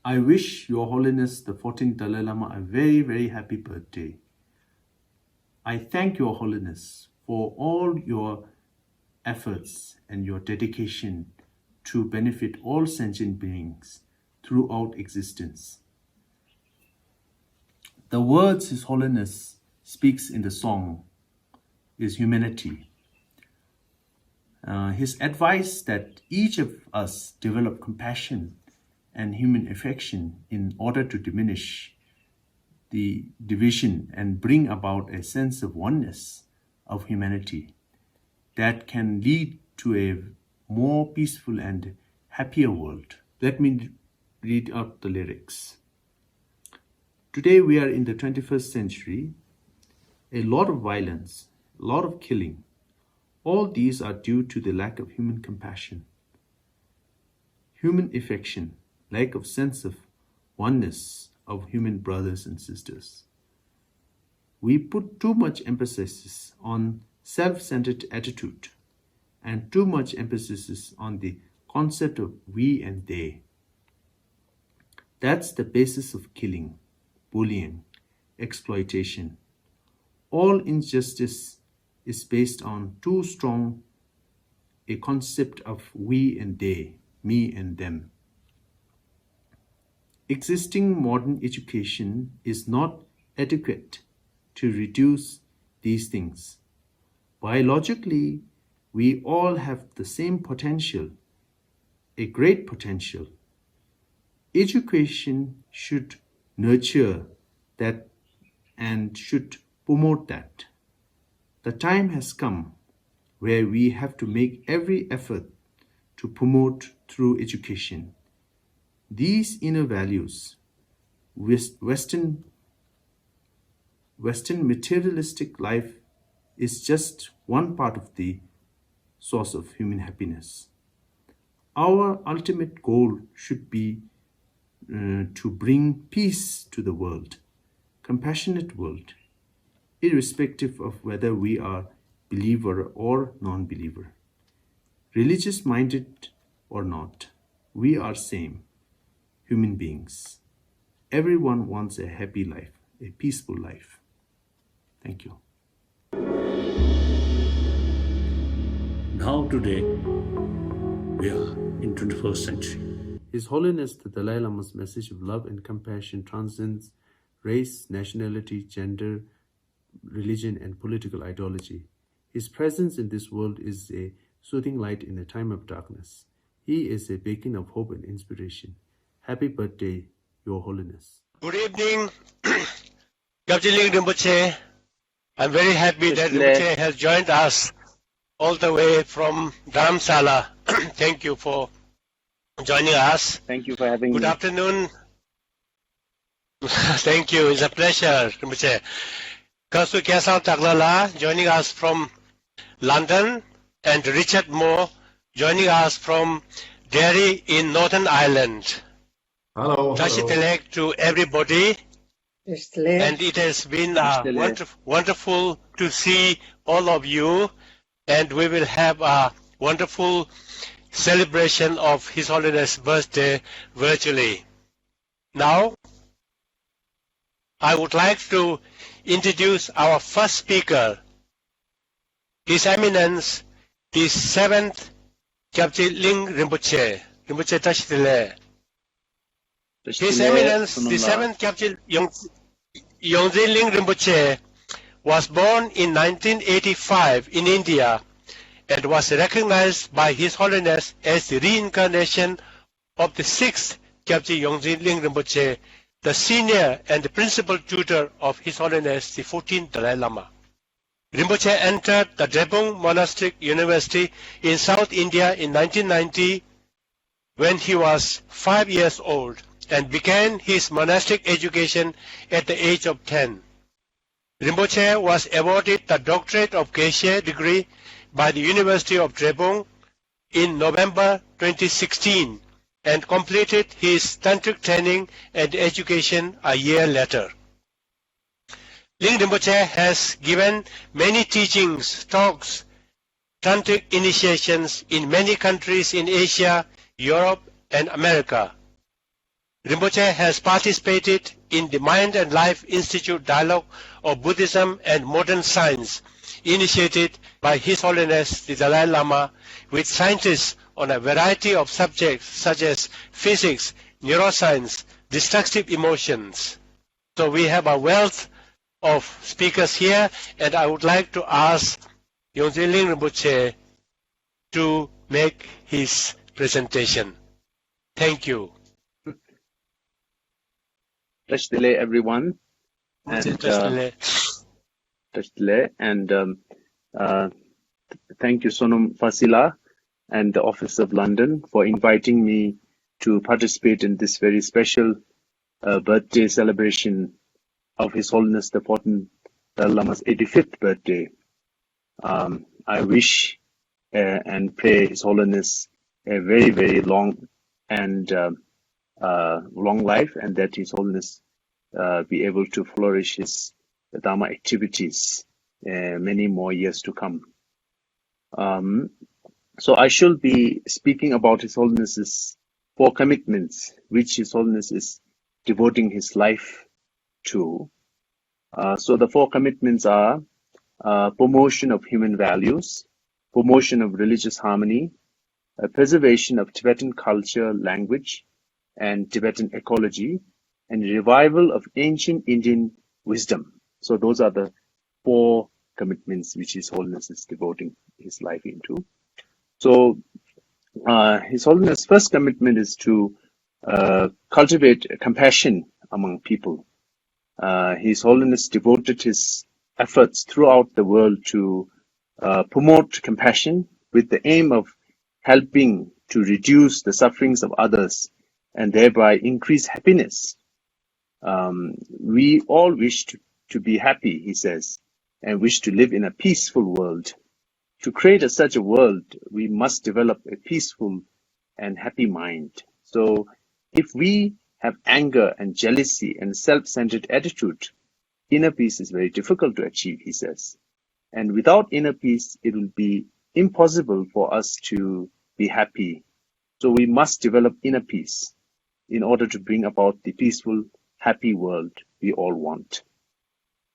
I wish Your Holiness the 14th Dalai Lama a very, very happy birthday. I thank Your Holiness for all your efforts and your dedication to benefit all sentient beings throughout existence. The words His Holiness speaks in the song is humanity. His advice that each of us develop compassion and human affection in order to diminish the division and bring about a sense of oneness of humanity that can lead to a more peaceful and happier world. Let me read out the lyrics. Today we are in the 21st century. A lot of violence, a lot of killing. All these are due to the lack of human compassion, human affection, lack of sense of oneness of human brothers and sisters. We put too much emphasis on self-centered attitude and too much emphasis on the concept of we and they. That's the basis of killing, bullying, exploitation. All injustice is based on too strong a concept of we and they, me and them. Existing modern education is not adequate to reduce these things. Biologically, we all have the same potential, a great potential. Education should nurture that and should promote that. The time has come where we have to make every effort to promote through education these inner values. Western materialistic life is just one part of the source of human happiness. Our ultimate goal should be to bring peace to the world, compassionate world, irrespective of whether we are believer or non-believer, religious minded or not. We are same human beings. Everyone wants a happy life, a peaceful life. Thank you. Now today, we are in 21st century. His Holiness the Dalai Lama's message of love and compassion transcends race, nationality, gender, religion, and political ideology. His presence in this world is a soothing light in a time of darkness. He is a beacon of hope and inspiration. Happy birthday, Your Holiness. Good evening, Ling Rinpoche. I'm very happy that Rinpoche has joined us all the way from Dharamsala. Thank you for joining us. Thank you for having me. Good afternoon. Thank you. It's a pleasure, Rinpoche. Kasu Kesal Taglala joining us from London, and Richard Moore joining us from Derry in Northern Ireland. Hello. Tashitelek to everybody. And it has been wonderful to see all of you, and we will have a wonderful celebration of His Holiness' birthday virtually. Now, I would like to introduce our first speaker, His Eminence, the 7th Kyabje Ling Rinpoche, Rinpoche Tashitele. His Eminence, the 7th Kyabje Yongdzin Ling Rinpoche, was born in 1985 in India and was recognized by His Holiness as the reincarnation of the 6th Kyabje Yongdzin Ling Rinpoche, the senior and the principal tutor of His Holiness the 14th Dalai Lama. Rinpoche entered the Drebung Monastic University in South India in 1990 when he was 5 years old and began his monastic education at the age of 10. Rinpoche was awarded the Doctorate of Geshe degree by the University of Drebung in November 2016 and completed his tantric training and education a year later. Ling Rinpoche has given many teachings, talks, tantric initiations in many countries in Asia, Europe, and America. Rinpoche has participated in the Mind and Life Institute Dialogue of Buddhism and Modern Science, initiated by His Holiness the Dalai Lama, with scientists on a variety of subjects such as physics, neuroscience, destructive emotions. So we have a wealth of speakers here, and I would like to ask Yongdzin Ling Rinpoche to make his presentation. Thank you. Tashdele, everyone, and Tashdele, and thank you, Sonam Fasila and the Office of London for inviting me to participate in this very special birthday celebration of His Holiness the 14th Dalai Lama's 85th birthday. I wish and pray His Holiness a very, very long and long life, and that His Holiness be able to flourish his Dharma activities many more years to come. So I shall be speaking about His Holiness's 4 commitments, which His Holiness is devoting his life to. So the 4 commitments are promotion of human values, promotion of religious harmony, preservation of Tibetan culture, language, and Tibetan ecology, and revival of ancient Indian wisdom. So those are the 4 commitments which His Holiness is devoting his life into. So His Holiness' first commitment is to cultivate compassion among people. His Holiness devoted his efforts throughout the world to promote compassion with the aim of helping to reduce the sufferings of others and thereby increase happiness. We all wish to be happy, he says, and wish to live in a peaceful world. To create such a world, we must develop a peaceful and happy mind. So if we have anger and jealousy and self-centered attitude, inner peace is very difficult to achieve, he says. And without inner peace, it will be impossible for us to be happy. So we must develop inner peace in order to bring about the peaceful, happy world we all want.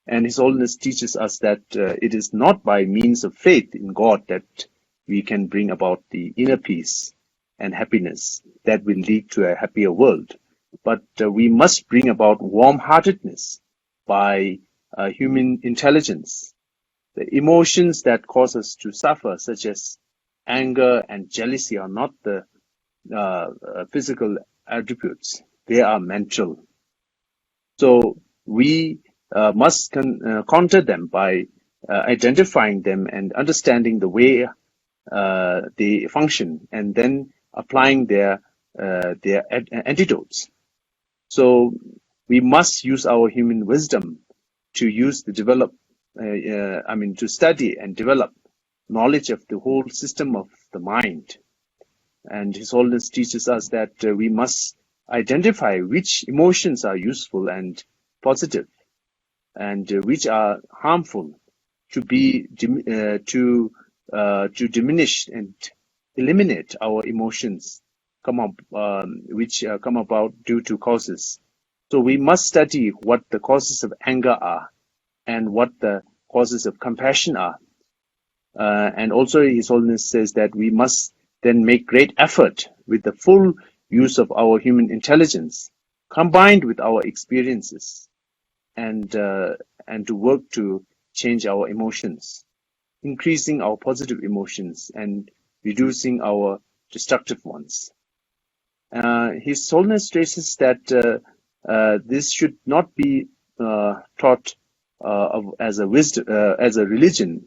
And His Holiness teaches us that it is not by means of faith in God that we can bring about the inner peace and happiness that will lead to a happier world. But we must bring about warm-heartedness by human intelligence. The emotions that cause us to suffer, such as anger and jealousy, are not the physical attributes. They are mental. So we must counter them by identifying them and understanding the way they function, and then applying their antidotes. So we must use our human wisdom to to study and develop knowledge of the whole system of the mind. And His Holiness teaches us that we must identify which emotions are useful and positive, and which are harmful, to diminish and eliminate our emotions which come about due to causes. So we must study what the causes of anger are and what the causes of compassion are. And also His Holiness says that we must then make great effort with the full use of our human intelligence, combined with our experiences, and to work to change our emotions, increasing our positive emotions and reducing our destructive ones. His Holiness stresses that this should not be taught as a religion,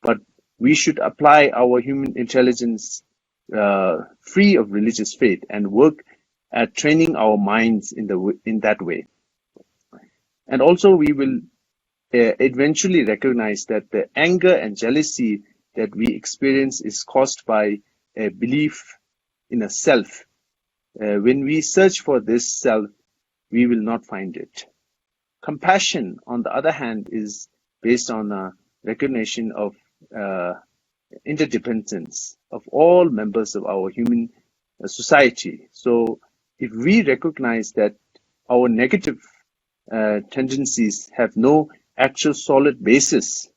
but we should apply our human intelligence free of religious faith and work at training our minds in that way. And also we will eventually recognize that the anger and jealousy that we experience is caused by a belief in a self. When we search for this self, we will not find it. Compassion, on the other hand, is based on a recognition of interdependence of all members of our human society. So if we recognize that our negative tendencies have no actual solid basis,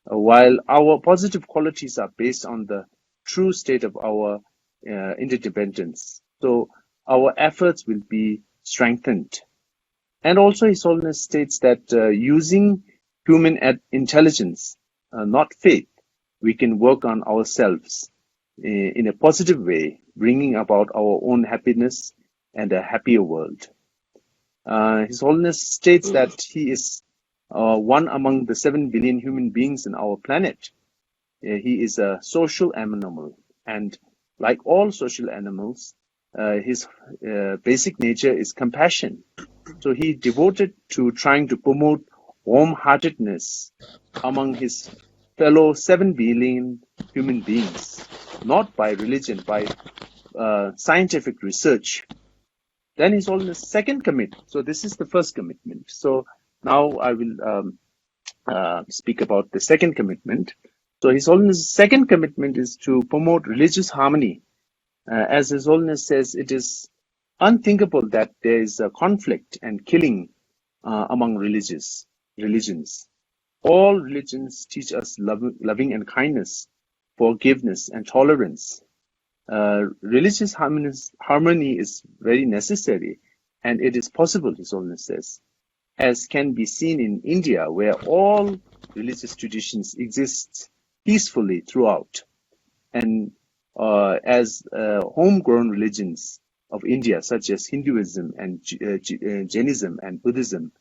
while our positive qualities are based on the true state of our interdependence. So our efforts will be strengthened. And also His Holiness states that using human intelligence, not faith, we can work on ourselves in a positive way, bringing about our own happiness and a happier world. His Holiness states that he is one among the 7 billion human beings in our planet. He is a social animal, and like all social animals, his basic nature is compassion. So he devoted to trying to promote warm-heartedness among his fellow 7 billion human beings, not by religion, by scientific research. Then His Holiness' second commitment. So this is the first commitment. So now I will speak about the second commitment. So His Holiness' second commitment is to promote religious harmony. As His Holiness says, it is unthinkable that there is a conflict and killing among religions. All religions teach us loving and kindness, forgiveness and tolerance. Religious harmony is very necessary, and it is possible, His Holiness says, as can be seen in India, where all religious traditions exist peacefully throughout, and as homegrown religions of India, such as Hinduism and Jainism and Buddhism,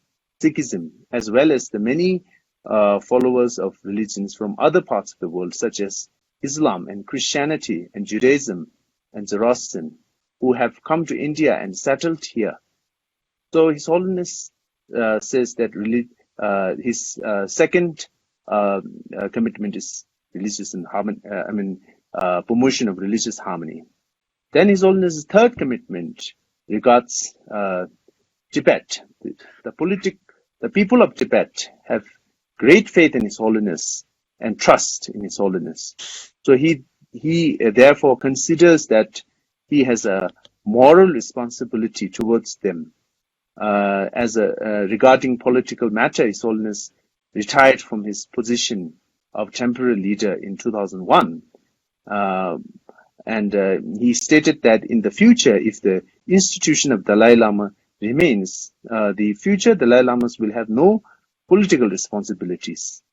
Sikhism, as well as the many followers of religions from other parts of the world, such as Islam and Christianity and Judaism and Zoroastrian, who have come to India and settled here. So His Holiness says that his second commitment is religious and promotion of religious harmony. Then His Holiness' third commitment regards Tibet. The people of Tibet have great faith in His Holiness and trust in His Holiness. So he therefore considers that he has a moral responsibility towards them. Regarding political matter, His Holiness retired from his position of temporary leader in 2001. He stated that in the future, if the institution of Dalai Lama remains, the future Dalai Lamas will have no political responsibilities.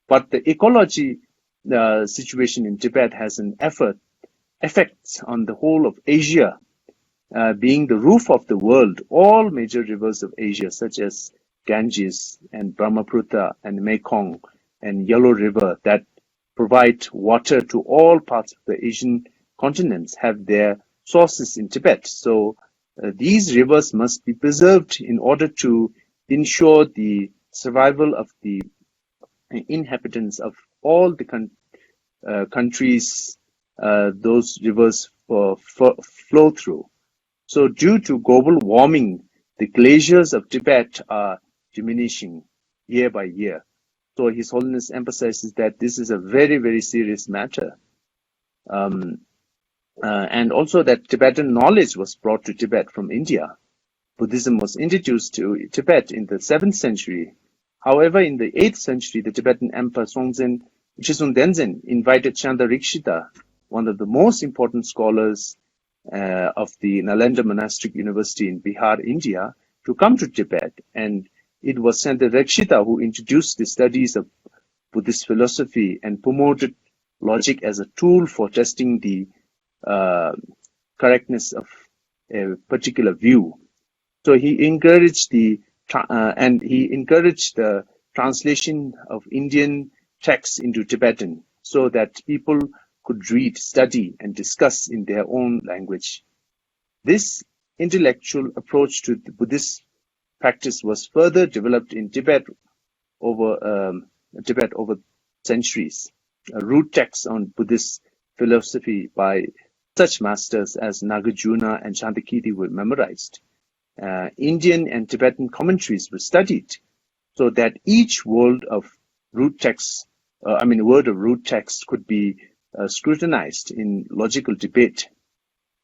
But the ecology situation in Tibet has an effect on the whole of Asia, being the roof of the world. All major rivers of Asia, such as Ganges and Brahmaputra and Mekong and Yellow River, that provide water to all parts of the Asian continents, have their sources in Tibet. So these rivers must be preserved in order to ensure the survival of the inhabitants of all the countries those rivers flow through. So due to global warming, the glaciers of Tibet are diminishing year by year. So His Holiness emphasizes that this is a very, very serious matter. And also that Tibetan knowledge was brought to Tibet from India. Buddhism was introduced to Tibet in the 7th century. However, in the 8th century, the Tibetan Emperor Songtsen Chisun Denzin invited Chandrarikshita, one of the most important scholars of the Nalanda Monastic University in Bihar, India, to come to Tibet. And it was Chandrarikshita who introduced the studies of Buddhist philosophy and promoted logic as a tool for testing the correctness of a particular view. So he encouraged the translation of Indian texts into Tibetan so that people could read, study, and discuss in their own language. This intellectual approach to the Buddhist practice was further developed in Tibet over centuries. Root texts on Buddhist philosophy by such masters as Nagarjuna and Chandakiri were memorized. Indian and Tibetan commentaries were studied, so that each word of root text could be scrutinized in logical debate.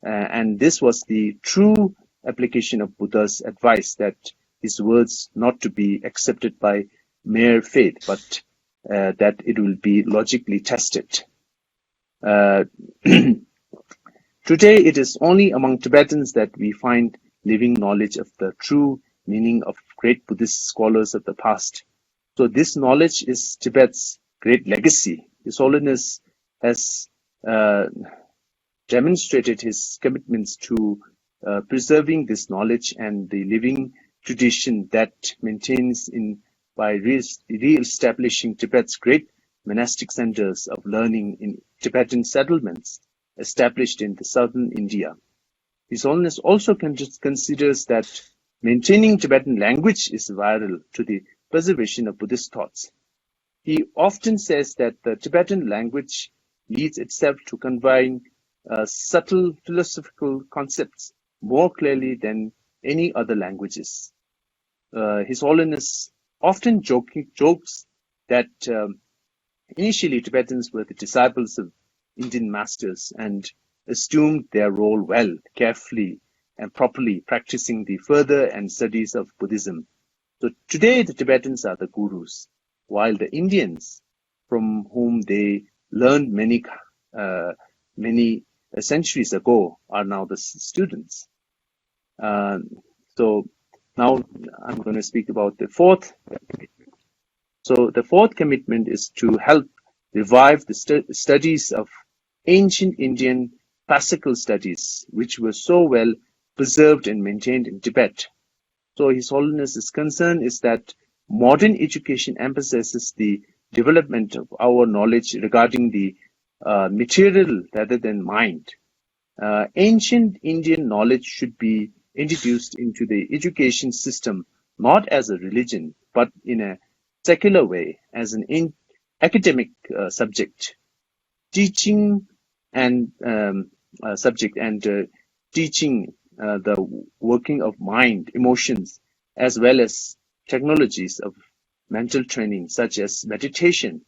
And this was the true application of Buddha's advice that his words not to be accepted by mere faith, but that it will be logically tested. Today, it is only among Tibetans that we find living knowledge of the true meaning of great Buddhist scholars of the past. So this knowledge is Tibet's great legacy. His Holiness has demonstrated his commitments to preserving this knowledge and the living tradition that maintains by re-establishing Tibet's great monastic centers of learning in Tibetan settlements established in the southern India. His Holiness also considers that maintaining Tibetan language is vital to the preservation of Buddhist thoughts. He often says that the Tibetan language leads itself to combine subtle philosophical concepts more clearly than any other languages. His Holiness often jokes that initially Tibetans were the disciples of Indian masters and assumed their role well, carefully and properly, practicing the further and studies of Buddhism. So today the Tibetans are the gurus, while the Indians, from whom they learned many centuries ago, are now the students. So now I'm going to speak about the fourth commitment. So the fourth commitment is to help revive the studies of ancient Indian classical studies, which were so well preserved and maintained in Tibet. So His Holiness's concern is that modern education emphasizes the development of our knowledge regarding the material rather than mind. Ancient Indian knowledge should be introduced into the education system not as a religion, but in a secular way, as an academic subject, teaching and teaching the working of mind, emotions, as well as technologies of mental training, such as meditation.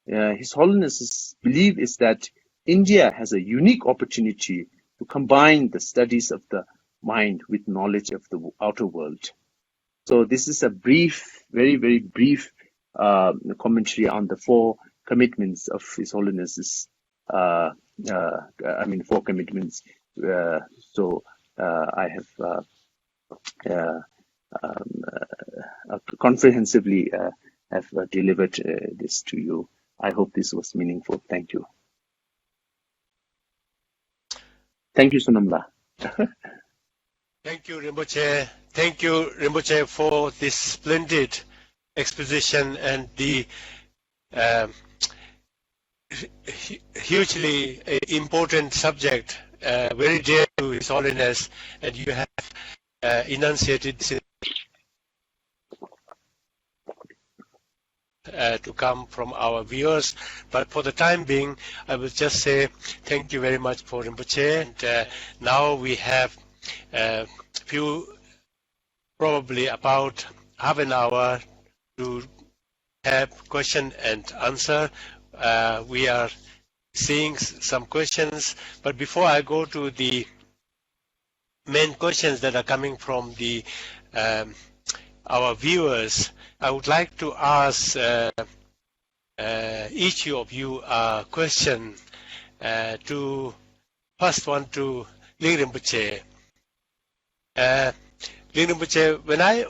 His Holiness's belief is that India has a unique opportunity to combine the studies of the mind with knowledge of the outer world. So this is a brief, very, very brief commentary on the four commitments of His Holiness's, four commitments. So I have comprehensively have delivered this to you. I hope this was meaningful. Thank you. Thank you, Sonamla. Thank you, Rinpoche. Thank you, Rinpoche, for this splendid exposition and the hugely important subject, very dear to His Holiness, and you have enunciated this to come from our viewers. But for the time being, I will just say thank you very much for Rinpoche. And now we have probably about half an hour to have question and answer. We are seeing some questions, but before I go to the main questions that are coming from the our viewers, I would like to ask each of you a question. First one to Ling Rinpoche. Ling Rinpoche, when I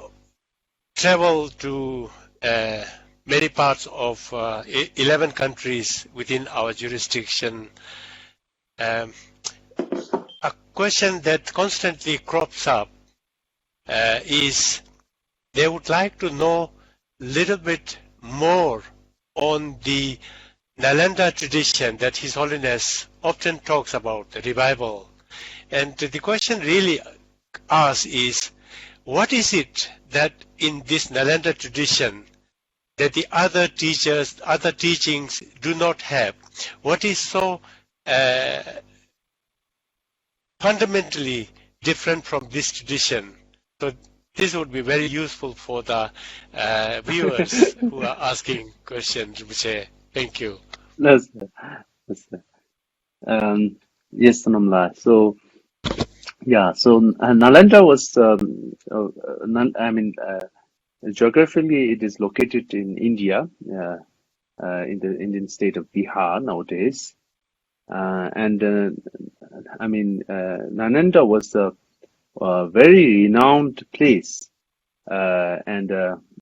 travel to many parts of 11 countries within our jurisdiction, a question that constantly crops up is they would like to know a little bit more on the Nalanda tradition that His Holiness often talks about, the revival. And the question really asks is, what is it that in this Nalanda tradition that the other teachers, other teachings do not have? What is so fundamentally different from this tradition? So this would be very useful for the viewers who are asking questions. Thank you. Yes, Sonamla. So Yeah, so Nalanda was, geographically it is located in India, in the Indian state of Bihar nowadays. Nalanda was a very renowned place and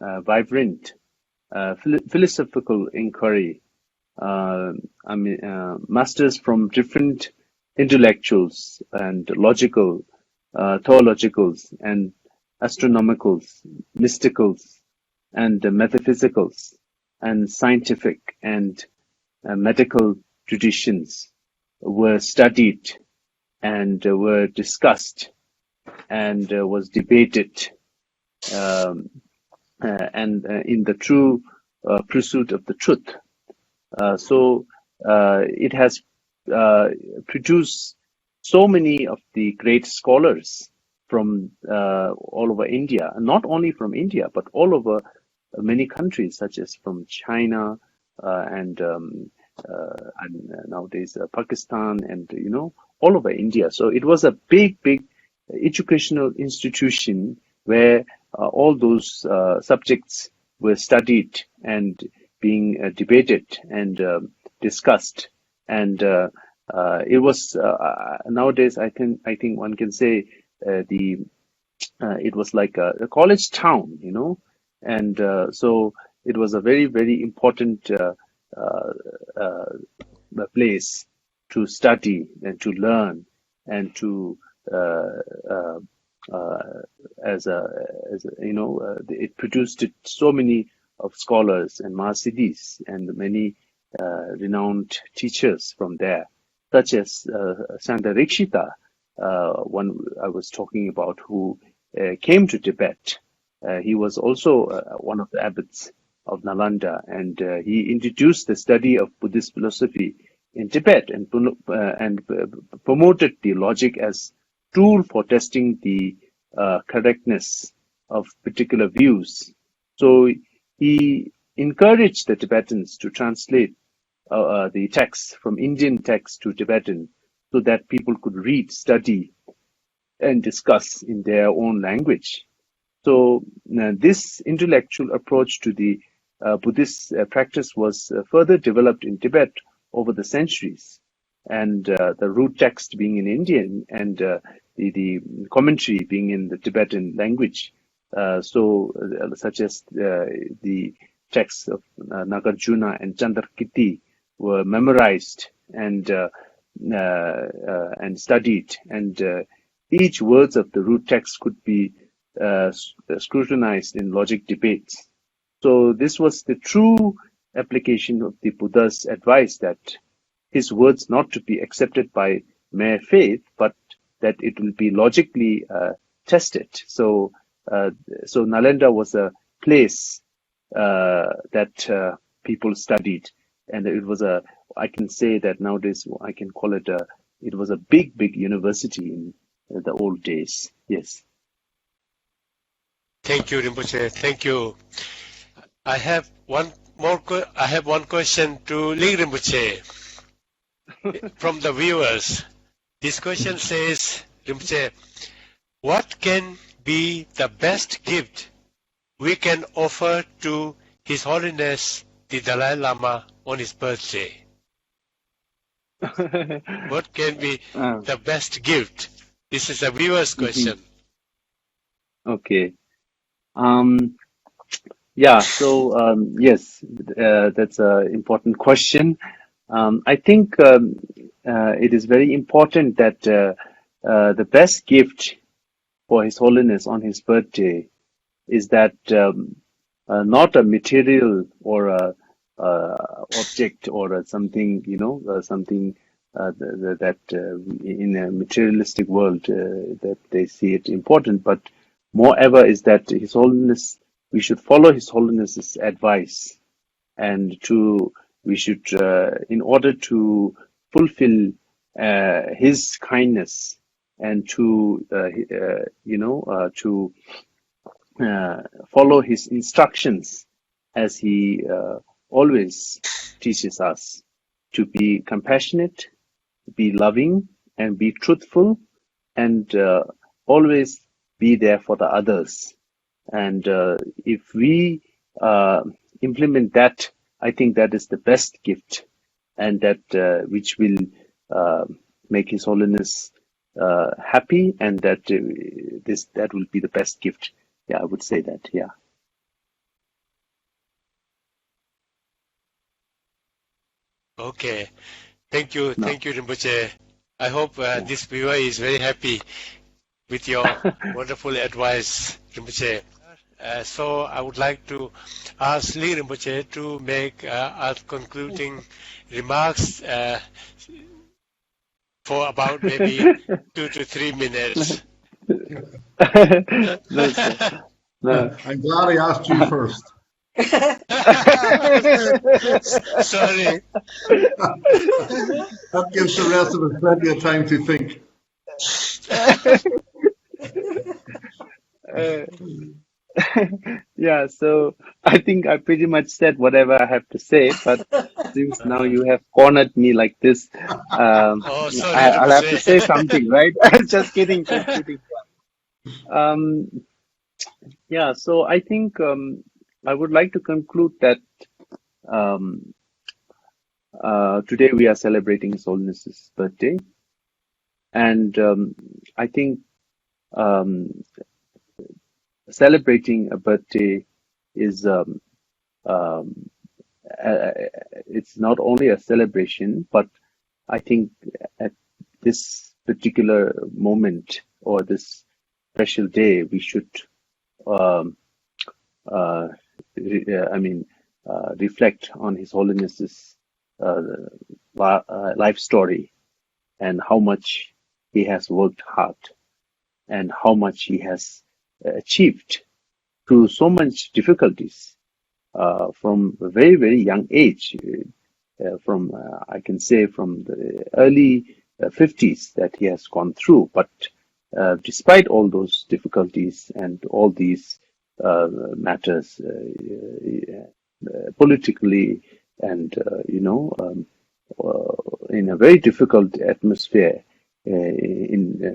vibrant philosophical inquiry. Masters from different intellectuals and logical, theologicals and astronomicals, mysticals and metaphysicals and scientific and medical traditions were studied and were discussed and was debated and in the true pursuit of the truth. So it has produced so many of the great scholars from all over India, not only from India, but all over many countries, such as from China and nowadays Pakistan and, all over India. So it was a big educational institution where all those subjects were studied and being debated and discussed, and it was nowadays I think one can say it was like a college town, and so it was a very important place to study and to learn and to it produced so many of scholars and Mahasiddhis and many renowned teachers from there, such as Santa Rikshita, one I was talking about, who came to Tibet. He was also one of the abbots of Nalanda, and he introduced the study of Buddhist philosophy in Tibet and promoted the logic as tool for testing the correctness of particular views. So he encouraged the Tibetans to translate the texts from Indian text to Tibetan so that people could read, study, and discuss in their own language. So this intellectual approach to the Buddhist practice was further developed in Tibet over the centuries, and the root text being in Indian and the commentary being in the Tibetan language. Such as the texts of Nagarjuna and Chandrakirti were memorized and studied, and each words of the root text could be scrutinized in logic debates. So this was the true application of the Buddha's advice, that his words not to be accepted by mere faith, but that it will be logically tested. So Nalanda was a place that people studied, and it was I can say that nowadays I can call it it was a big university in the old days. Yes. Thank you, Rinpoche. Thank you. I have one question to Ling Rinpoche from the viewers. This question says, Rinpoche, what can be the best gift we can offer to His Holiness the Dalai Lama on his birthday? What can be the best gift? This is a viewer's question. Okay. Yeah, so yes, that's an important question. I think it is very important that the best gift for His Holiness on his birthday is that not a material or a object or something, something that in a materialistic world that they see it important, but moreover is that His Holiness, we should follow His Holiness's advice, and we should in order to fulfill His kindness and to follow His instructions, as He always teaches us to be compassionate, be loving, and be truthful, and always be there for the others. And if we implement that, I think that is the best gift, and that which will make His Holiness happy, and that that will be the best gift. Yeah, I would say that. Yeah. Okay. Thank you, Rinpoche. I hope this viewer is very happy with your wonderful advice, Rinpoche. So I would like to ask Ling Rinpoche to make our concluding remarks for about maybe 2 to 3 minutes. No. I'm glad I asked you first. Sorry. That gives the rest of us plenty of time to think. Yeah, so I think I pretty much said whatever I have to say, but since now you have cornered me like this, Sorry, I'll have to say something, right? Just kidding. Yeah, so I think I would like to conclude that today we are celebrating His Holiness's birthday, and I think celebrating a birthday is it's not only a celebration, but I think at this particular moment or this special day, we should reflect on His Holiness's life story, and how much he has worked hard, and how much he has achieved through so much difficulties from a very, very young age. From I can say from the early 50s that he has gone through, but despite all those difficulties and all these matters politically and in a very difficult atmosphere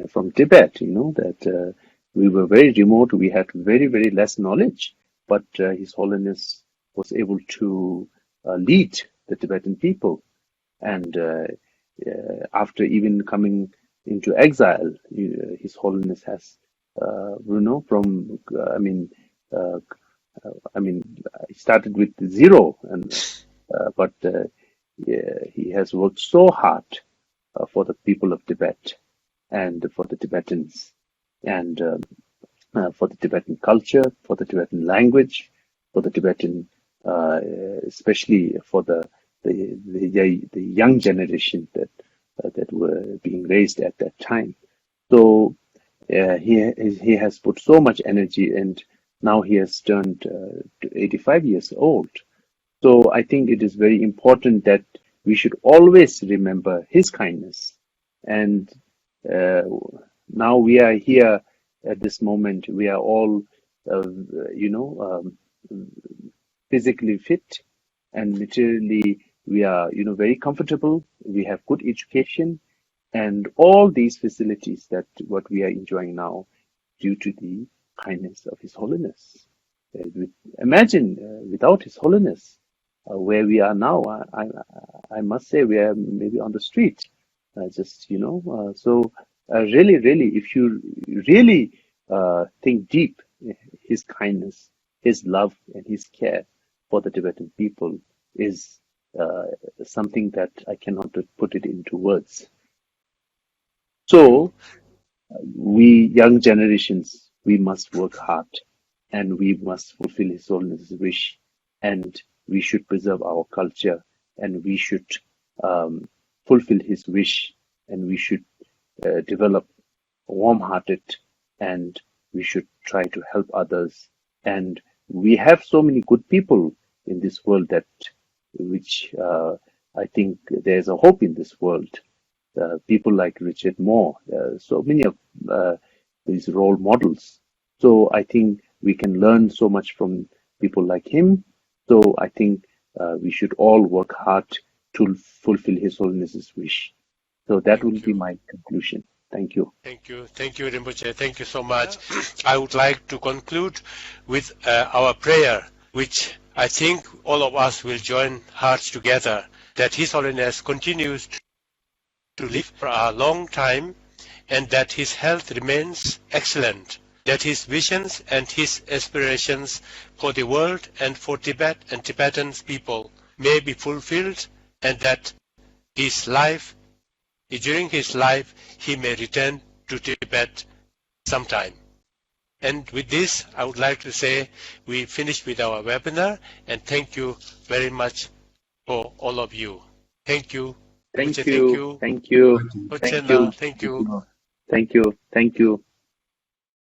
from Tibet, that we were very remote, we had very, very less knowledge, but His Holiness was able to lead the Tibetan people. And after even coming into exile, His Holiness has, he started with zero, but he has worked so hard for the people of Tibet and for the Tibetans, and for the Tibetan culture, for the Tibetan language, for the Tibetan, especially for the young generation that were being raised at that time. So he has put so much energy, and now he has turned to 85 years old. So I think it is very important that we should always remember his kindness. And now we are here at this moment. We are all, physically fit, and materially we are, very comfortable. We have good education, and all these facilities that what we are enjoying now, due to the kindness of His Holiness. Imagine without His Holiness, where we are now. I must say we are maybe on the street, So really, if you really think deep, His kindness, His love, and His care for the Tibetan people is something that I cannot put it into words. So we young generations, we must work hard, and we must fulfill His Holiness' wish, and we should preserve our culture, and we should fulfill His wish, and we should develop warm-hearted, and we should try to help others. And we have so many good people in this world which I think there's a hope in this world. People like Richard Moore, so many of these role models. So I think we can learn so much from people like him. So I think we should all work hard to fulfill His Holiness's wish. So that will be my conclusion. Thank you. Thank you. Thank you, Rinpoche. Thank you so much. I would like to conclude with our prayer, which I think all of us will join hearts together, that His Holiness continues to live for a long time and that his health remains excellent, that his visions and his aspirations for the world and for Tibet and Tibetan people may be fulfilled, and that during his life he may return to Tibet sometime. And with this, I would like to say we finish with our webinar, and thank you very much for all of you. Thank you. Thank Thank you. you. Thank you. Thank you. Thank you. Thank you.